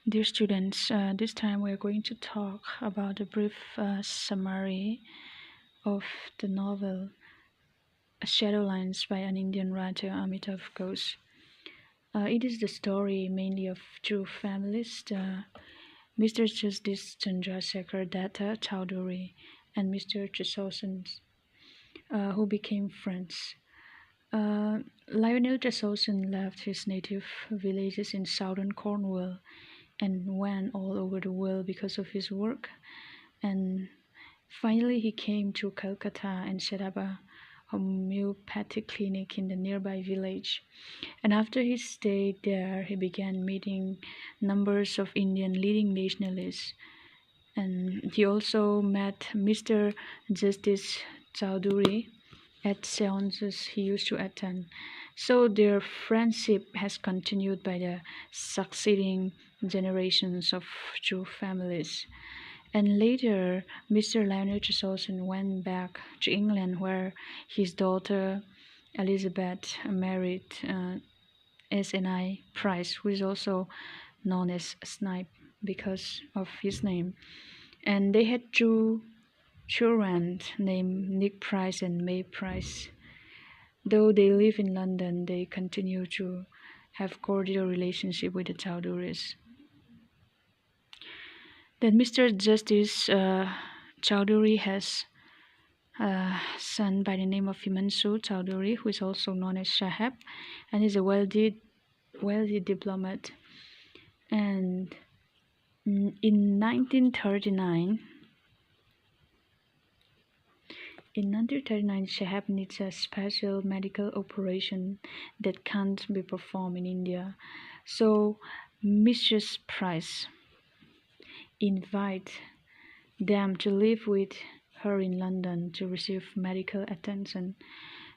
Dear students, this time we are going to talk about a brief summary of the novel Shadowlines by an Indian writer, Amitav Ghosh. It is the story mainly of two families, Mr. Justice Chandrasekhar Datta Chowdhury and Mr. Chasosan, who became friends. Lionel Chasosan left his native villages in southern Cornwall and went all over the world because of his work. And finally, he came to Calcutta and set up a homeopathic clinic in the nearby village. And after he stayed there, he began meeting numbers of Indian leading nationalists. And he also met Mr. Justice Chowdhury at seances he used to attend. So their friendship has continued by the succeeding generations of two families. And later, Mr. Lionel Chesterton went back to England, where his daughter Elizabeth married S.N.I. Price, who is also known as Snipe because of his name. And they had two children named Nick Price and May Price. Though they live in London, they continue to have cordial relationship with the Chowdhuries. Then Mr. Justice Chowdhury has a son by the name of Himanshu Chowdhury, who is also known as Shahab, and is a wealthy diplomat. And in 1939, Shahab needs a special medical operation that can't be performed in India. So Mrs. Price invite them to live with her in London to receive medical attention.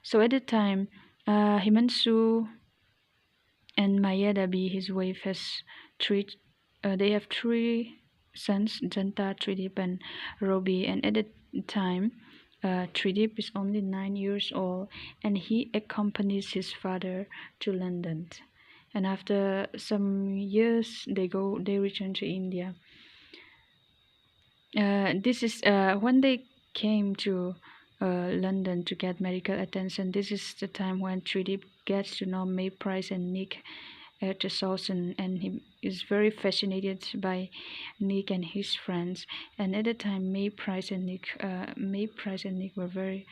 So at the time, Himanshu and Mayadabi, his wife, they have three sons, Janta, Tridip, and Robi. And at the time, Tridip is only 9 years old, and he accompanies his father to London. And after some years, they return to India. This is when they came to London to get medical attention. This is the time when Tridip gets to know May Price and Nick Chesterton, and he is very fascinated by Nick and his friends. And at the time, May Price and Nick were very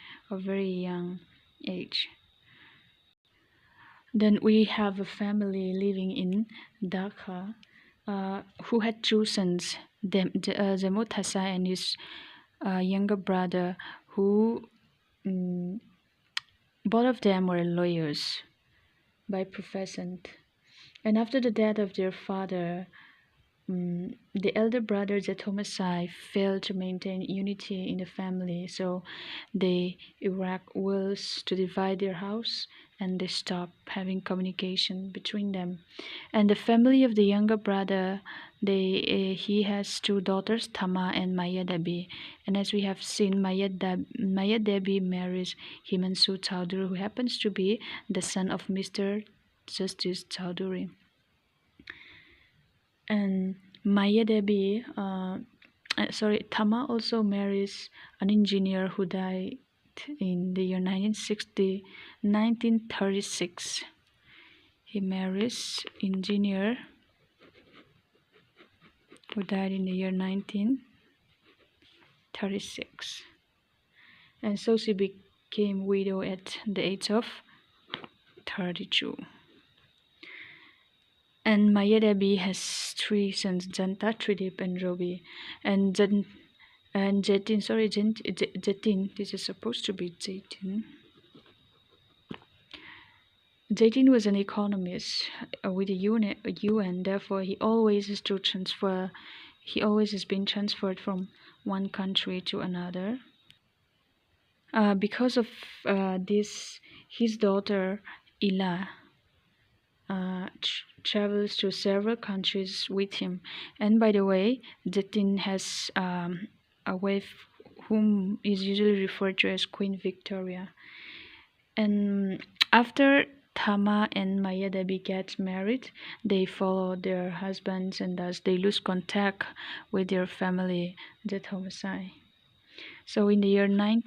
young age. Then we have a family living in Dhaka, who had two sons, Zemotasa and his younger brother, who both of them were lawyers by profession. And after the death of their father, the elder brother Zetomasai failed to maintain unity in the family, so they erect wills to divide their house, and they stop having communication between them. And the family of the younger brother, he has two daughters, Tama and Maya Debi. And as we have seen, Maya Debi marries Himanshu Chowdhury, who happens to be the son of Mr. Justice Chowdhury. And Tama also marries an engineer who died in the year 1936. He marries engineer who died in the year 1936. And so she became widow at the age of 32. And Maya Debi has three sons, Janta, Tridip, and Robi. And Jatin, this is supposed to be Jatin. Jatin was an economist with the UN, therefore he always has been transferred from one country to another. Because of this, his daughter Ila travels to several countries with him. And by the way, Jatin has a wife whom is usually referred to as Queen Victoria. And after Thama and Mayadevi get married, they follow their husbands and thus they lose contact with their family, the Thomasai. So in the year 19